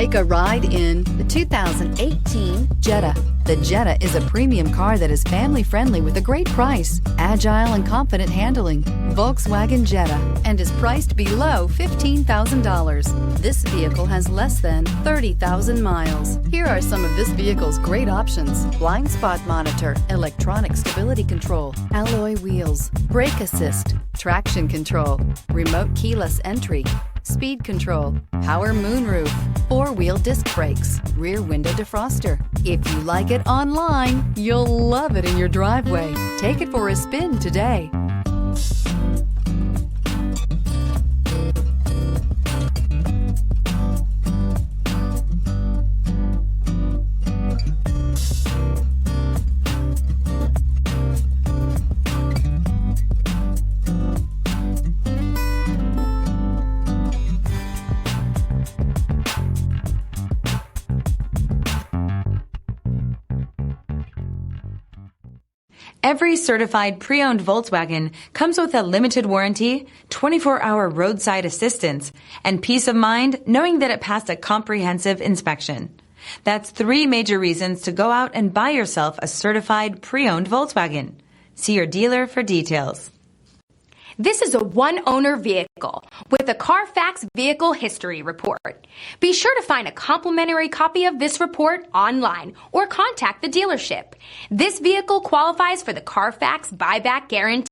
Take a ride in the 2018 Jetta. The Jetta is a premium car that is family-friendly with a great price, agile and confident handling. Volkswagen Jetta, and is priced below $15,000. This vehicle has less than 30,000 miles. Here are some of this vehicle's great options: blind spot monitor, electronic stability control, alloy wheels, brake assist, traction control, remote keyless entry, speed control, power moonroof, four-wheel disc brakes, rear window defroster. If you like it online, you'll love it in your driveway. Take it for a spin today. Every certified pre-owned Volkswagen comes with a limited warranty, 24-hour roadside assistance, and peace of mind knowing that it passed a comprehensive inspection. That's 3 major reasons to go out and buy yourself a certified pre-owned Volkswagen. See your dealer for details. This is a one-owner vehicle with a CARFAX Vehicle History Report. Be sure to find a complimentary copy of this report online or contact the dealership. This vehicle qualifies for the CARFAX Buyback Guarantee.